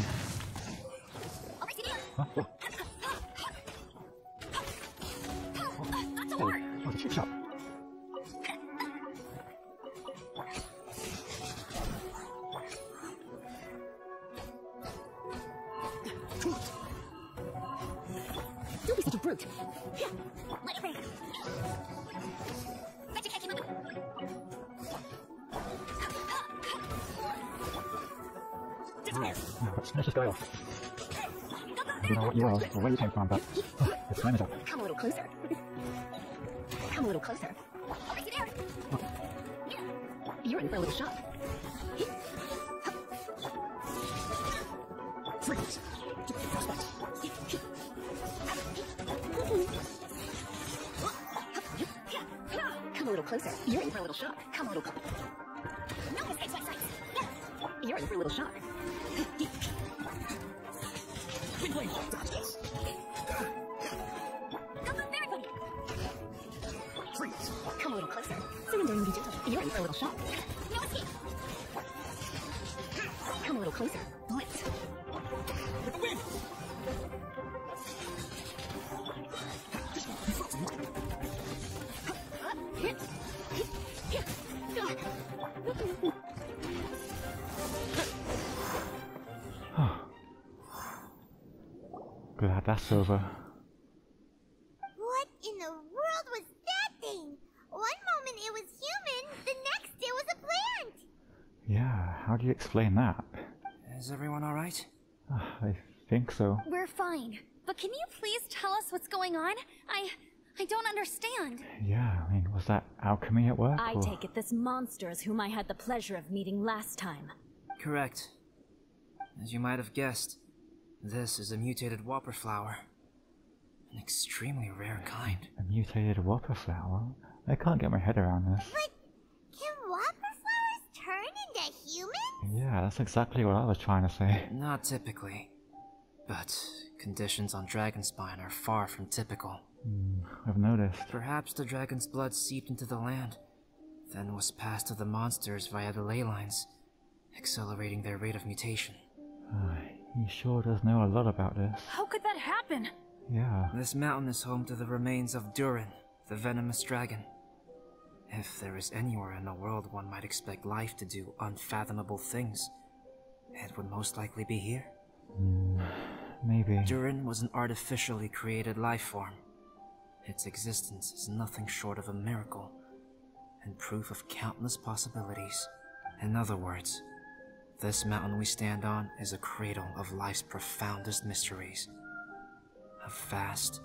Don't be such a brute. Let it rain. Let's finish this guy off. I don't know what you are or where you came from, but it's time is up. Come a little closer. Come a little closer. You're in for a little shock. Freeze! Come a little closer. You're in for a little shock. Come a little closer. No mistakes, my sights. You're in for a little shock. Freeze! Come a little closer. Surrender and be gentle. You're in for a little shock. No escape. Come a little closer. Blitz. Glad that's over. What in the world was that thing? One moment it was human, the next it was a plant! Yeah, how do you explain that? Is everyone alright? I think so. We're fine. But can you please tell us what's going on? I don't understand. Yeah, I mean, was that alchemy at work? I or... take it this monster is whom I had the pleasure of meeting last time. Correct. As you might have guessed, this is a mutated whopper flower. An extremely rare kind. A mutated whopper flower? I can't get my head around this. But can whopper flowers turn into humans? Yeah, that's exactly what I was trying to say. Not typically. But conditions on Dragonspine are far from typical. I've noticed. Perhaps the dragon's blood seeped into the land, then was passed to the monsters via the ley lines, accelerating their rate of mutation. He sure does know a lot about this. How could that happen? Yeah. This mountain is home to the remains of Durin, the venomous dragon. If there is anywhere in the world one might expect life to do unfathomable things, it would most likely be here. Maybe. Durin was an artificially created life form. Its existence is nothing short of a miracle, and proof of countless possibilities. In other words, this mountain we stand on is a cradle of life's profoundest mysteries. A vast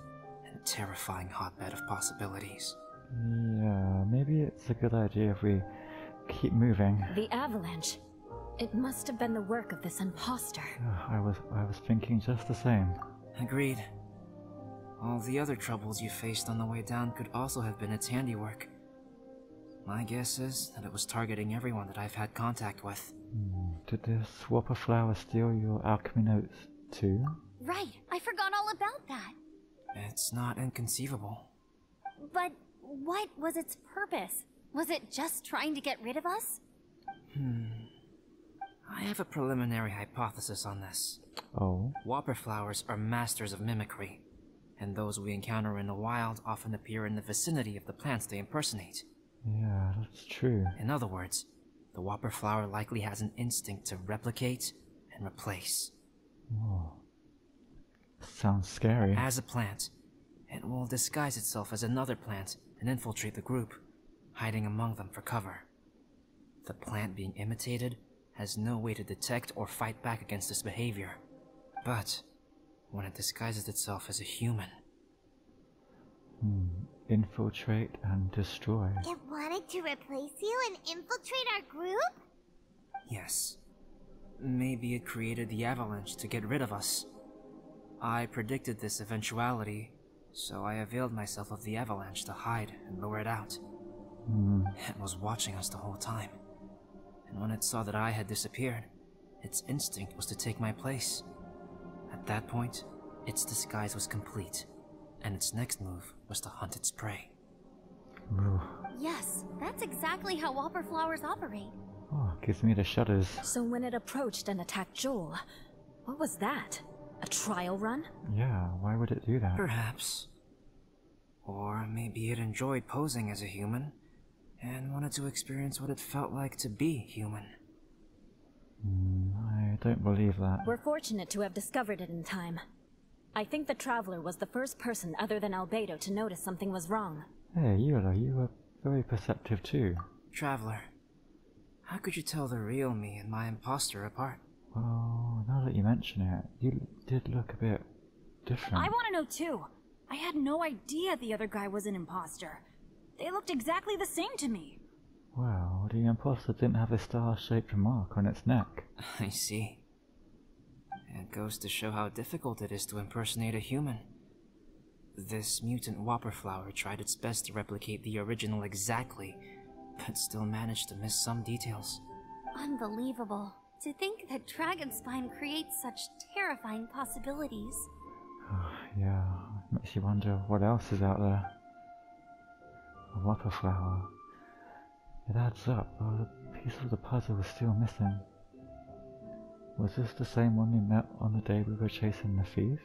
and terrifying hotbed of possibilities. Yeah, maybe it's a good idea if we keep moving. The avalanche. It must have been the work of this imposter. I was thinking just the same. Agreed. All the other troubles you faced on the way down could also have been its handiwork. My guess is that it was targeting everyone that I've had contact with. Did this whopper flower steal your alchemy notes too? Right, I forgot all about that. It's not inconceivable. But what was its purpose? Was it just trying to get rid of us? I have a preliminary hypothesis on this. Oh? Whopper flowers are masters of mimicry, and those we encounter in the wild often appear in the vicinity of the plants they impersonate. Yeah, that's true. In other words, the whopper flower likely has an instinct to replicate and replace. Oh. Sounds scary. As a plant, it will disguise itself as another plant and infiltrate the group, hiding among them for cover. The plant being imitated has no way to detect or fight back against this behavior. But when it disguises itself as a human... Infiltrate and destroy. It wanted to replace you and infiltrate our group? Yes. Maybe it created the avalanche to get rid of us. I predicted this eventuality, so I availed myself of the avalanche to hide and lure it out. It was watching us the whole time. And when it saw that I had disappeared, its instinct was to take my place. At that point, its disguise was complete, and its next move was to hunt its prey. Yes, that's exactly how whopper flowers operate. Oh, gives me the shudders. So when it approached and attacked Joel, what was that? A trial run? Yeah, why would it do that? Perhaps. Or maybe it enjoyed posing as a human, and wanted to experience what it felt like to be human. I don't believe that. We're fortunate to have discovered it in time. I think the Traveler was the first person other than Albedo to notice something was wrong. Hey, Eula, you were very perceptive too. Traveler, how could you tell the real me and my imposter apart? Well, now that you mention it, you did look a bit different. I want to know too. I had no idea the other guy was an imposter. They looked exactly the same to me. Well, the imposter didn't have a star-shaped mark on its neck. I see. It goes to show how difficult it is to impersonate a human. This mutant whopper flower tried its best to replicate the original exactly, but still managed to miss some details. Unbelievable. To think that Dragonspine creates such terrifying possibilities. Yeah, makes you wonder what else is out there. A whopper flower. It adds up, but a piece of the puzzle is still missing. Was this the same one we met on the day we were chasing the thief?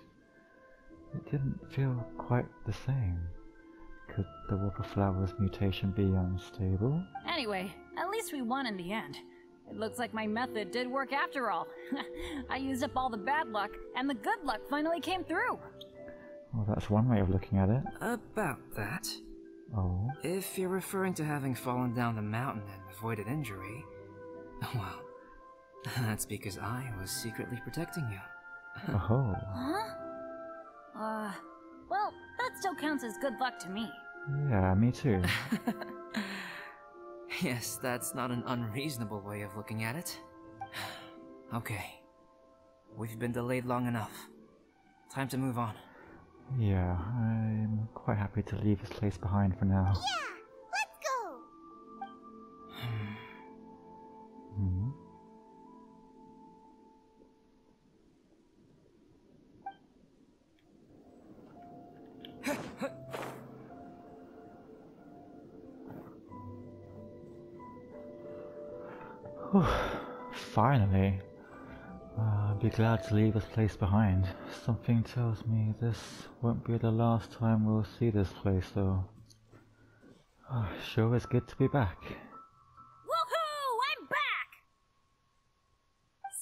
It didn't feel quite the same. Could the whopper flower's mutation be unstable? Anyway, at least we won in the end. It looks like my method did work after all. I used up all the bad luck, and the good luck finally came through. Well, that's one way of looking at it. About that. Oh? If you're referring to having fallen down the mountain and avoided injury, well, that's because I was secretly protecting you. Oh. Huh? Well, that still counts as good luck to me. Yeah, me too. Yes, that's not an unreasonable way of looking at it. Okay. We've been delayed long enough. Time to move on. Yeah, I'm quite happy to leave this place behind for now. Yeah, let's go! Finally. I'd be glad to leave this place behind. Something tells me this won't be the last time we'll see this place, though. Sure is good to be back. Woohoo! I'm back!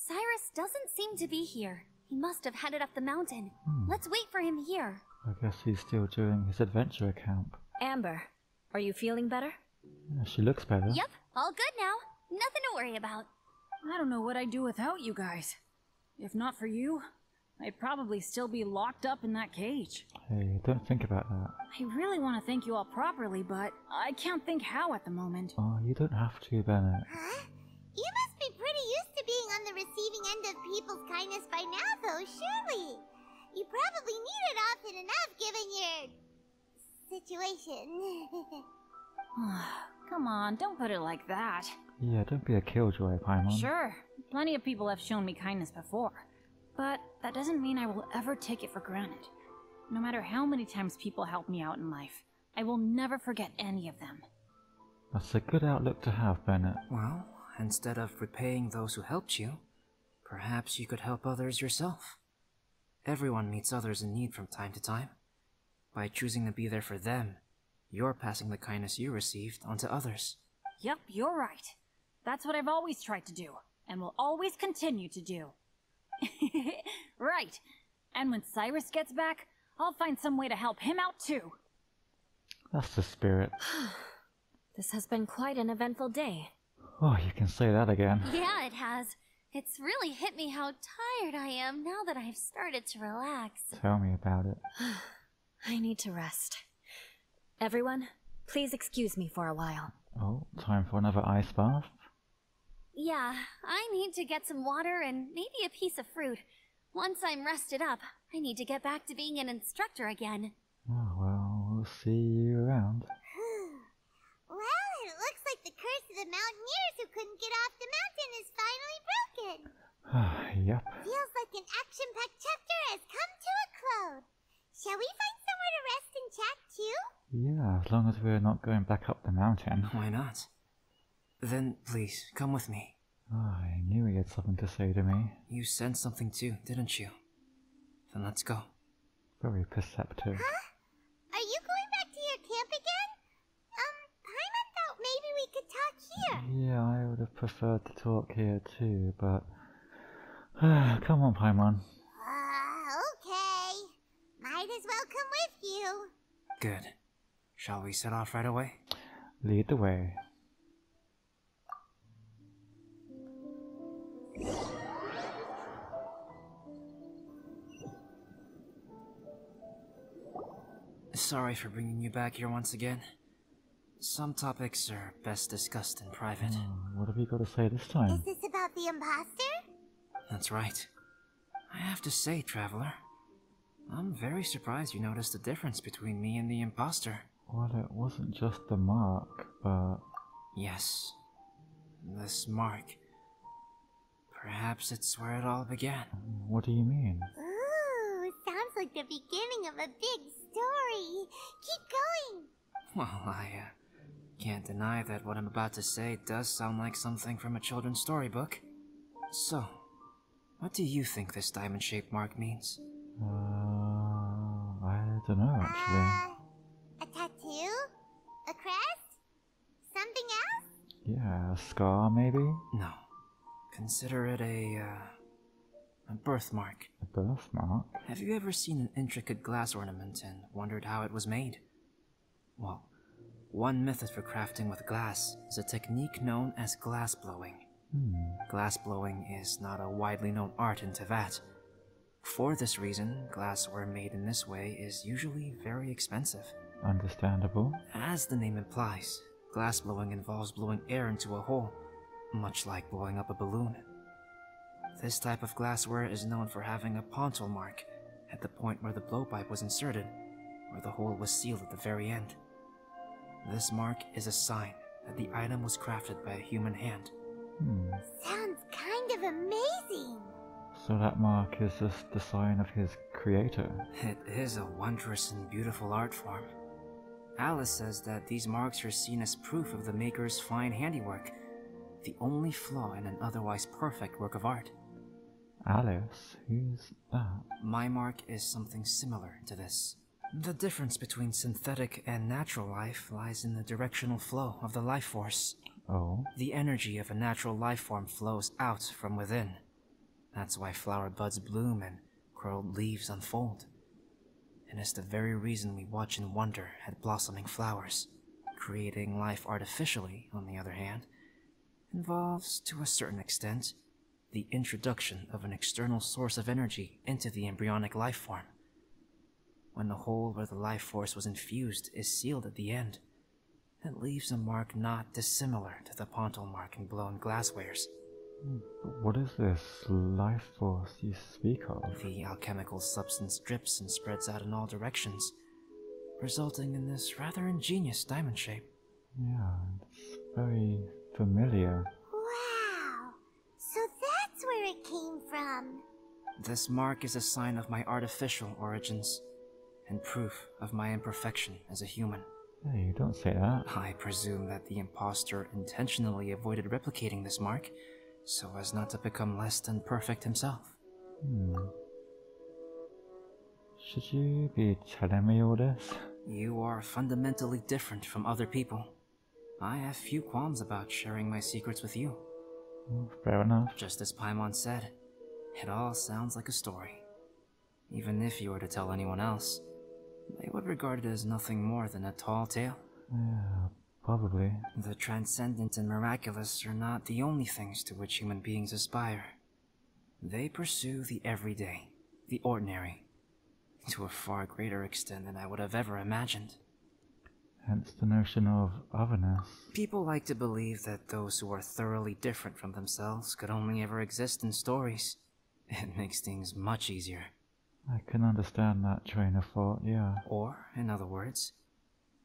Cyrus doesn't seem to be here. He must have headed up the mountain. Let's wait for him here. I guess he's still doing his adventure camp. Amber, are you feeling better? Yeah, she looks better. Yep, all good now. Nothing to worry about. I don't know what I'd do without you guys. If not for you, I'd probably still be locked up in that cage. Hey, don't think about that. I really want to thank you all properly, but I can't think how at the moment. Oh, you don't have to, Bennett. Huh? You must be pretty used to being on the receiving end of people's kindness by now, though, surely. You probably need it often enough, given your... situation. Come on, don't put it like that. Yeah, don't be a killjoy, Paimon. Sure, plenty of people have shown me kindness before, but that doesn't mean I will ever take it for granted. No matter how many times people help me out in life, I will never forget any of them. That's a good outlook to have, Bennett. Well, instead of repaying those who helped you, perhaps you could help others yourself. Everyone meets others in need from time to time. By choosing to be there for them, you're passing the kindness you received onto others. Yep, you're right. That's what I've always tried to do, and will always continue to do. Right. And when Cyrus gets back, I'll find some way to help him out too. That's the spirit. This has been quite an eventful day. Oh, you can say that again. Yeah, it has. It's really hit me how tired I am now that I've started to relax. Tell me about it. I need to rest. Everyone, please excuse me for a while. Oh, time for another ice bath? Yeah, I need to get some water and maybe a piece of fruit. Once I'm rested up, I need to get back to being an instructor again. Oh, well, we'll see you around. Well, it looks like the curse of the mountaineers who couldn't get off the mountain is finally broken. Yep. Feels like an action-packed chapter has come to a close. Shall we find somewhere to rest and chat too? Yeah, as long as we're not going back up the mountain. Why not? Then, please, come with me. Oh, I knew he had something to say to me. You sensed something too, didn't you? Then let's go. Very perceptive. Huh? Are you going back to your camp again? Paimon thought maybe we could talk here. Yeah, I would have preferred to talk here too, but... come on, Paimon. Okay. Might as well come with you. Good. Shall we set off right away? Lead the way. Sorry for bringing you back here once again. Some topics are best discussed in private. What have you got to say this time? Is this about the imposter? That's right. I have to say, Traveler, I'm very surprised you noticed the difference between me and the imposter. Well, it wasn't just the mark, but... Yes. This mark. Perhaps it's where it all began. What do you mean? Ooh, sounds like the beginning of a big story. Keep going. Well, I can't deny that what I'm about to say does sound like something from a children's storybook. So, what do you think this diamond-shaped mark means? I don't know, actually. A tattoo? A crest? Something else? Yeah, a scar, maybe? No. Consider it a birthmark. A birthmark? Have you ever seen an intricate glass ornament and wondered how it was made? Well, one method for crafting with glass is a technique known as glass blowing. Glass blowing is not a widely known art in Teyvat. For this reason, glassware made in this way is usually very expensive. Understandable. As the name implies, glass blowing involves blowing air into a hole, much like blowing up a balloon. This type of glassware is known for having a pontal mark at the point where the blowpipe was inserted, where the hole was sealed at the very end. This mark is a sign that the item was crafted by a human hand. Sounds kind of amazing. So that mark is just the sign of his creator. It is a wondrous and beautiful art form. Alice says that these marks are seen as proof of the maker's fine handiwork, the only flaw in an otherwise perfect work of art. Alice? Who's that? My mark is something similar to this. The difference between synthetic and natural life lies in the directional flow of the life force. Oh? The energy of a natural life form flows out from within. That's why flower buds bloom and curled leaves unfold. And it's the very reason we watch and wonder at blossoming flowers. Creating life artificially, on the other hand, involves, to a certain extent, the introduction of an external source of energy into the embryonic life form. When the hole where the life force was infused is sealed at the end, it leaves a mark not dissimilar to the pontal mark in blown glasswares. What is this life force you speak of? The alchemical substance drips and spreads out in all directions, resulting in this rather ingenious diamond shape. Yeah, it's very familiar. Wow. So that's where it came from. This mark is a sign of my artificial origins, and proof of my imperfection as a human. Hey, don't say that. I presume that the impostor intentionally avoided replicating this mark, so as not to become less than perfect himself. Should you be telling me all this? You are fundamentally different from other people. I have few qualms about sharing my secrets with you. Well, fair enough. Just as Paimon said, it all sounds like a story. Even if you were to tell anyone else, they would regard it as nothing more than a tall tale. Yeah, probably. The transcendent and miraculous are not the only things to which human beings aspire. They pursue the everyday, the ordinary, to a far greater extent than I would have ever imagined. Hence the notion of otherness. People like to believe that those who are thoroughly different from themselves could only ever exist in stories. It makes things much easier. I can understand that train of thought, yeah. Or, in other words,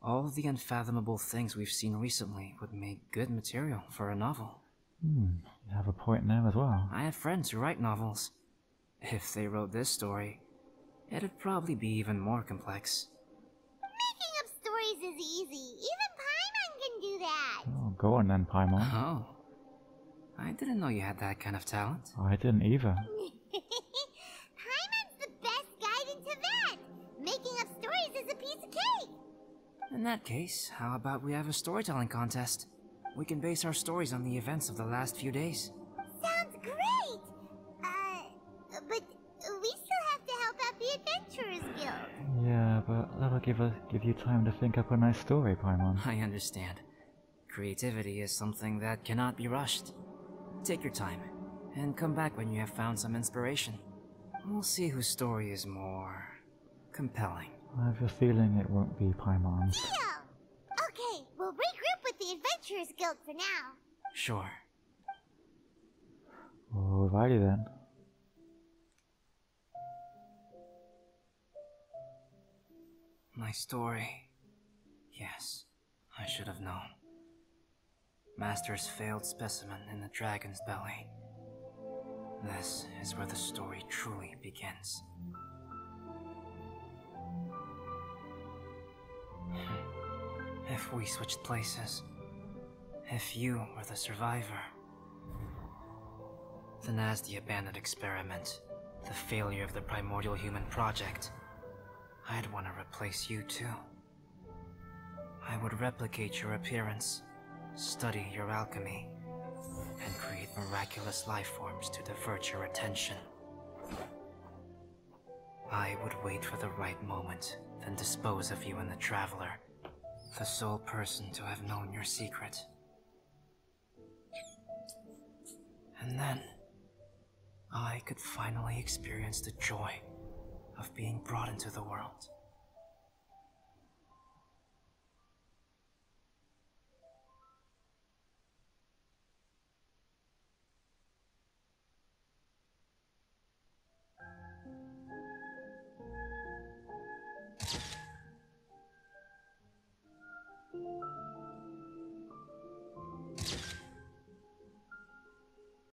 all of the unfathomable things we've seen recently would make good material for a novel. You have a point there as well. I have friends who write novels. If they wrote this story, it'd probably be even more complex. Making up stories is easy. Even Paimon can do that. Oh, go on then, Paimon. Oh. I didn't know you had that kind of talent. I didn't either. Paimon's the best guide into that. Making up stories is a piece of cake. In that case, how about we have a storytelling contest? We can base our stories on the events of the last few days. Sounds great. But we still have to help out the Adventurers Guild. Yeah, but that'll give you time to think up a nice story, Paimon. I understand. Creativity is something that cannot be rushed. Take your time, and come back when you have found some inspiration. We'll see whose story is more compelling. I have a feeling it won't be Paimon's. Deal! Okay, we'll regroup with the Adventurers Guild for now. Sure. Alrighty then. My story. Yes, I should have known. Master's failed specimen in the dragon's belly. This is where the story truly begins. If we switched places, if you were the survivor, then as the abandoned experiment, the failure of the primordial human project, I'd want to replace you too. I would replicate your appearance, study your alchemy, and create miraculous life forms to divert your attention. I would wait for the right moment, then dispose of you in the Traveler, the sole person to have known your secret. And then, I could finally experience the joy of being brought into the world.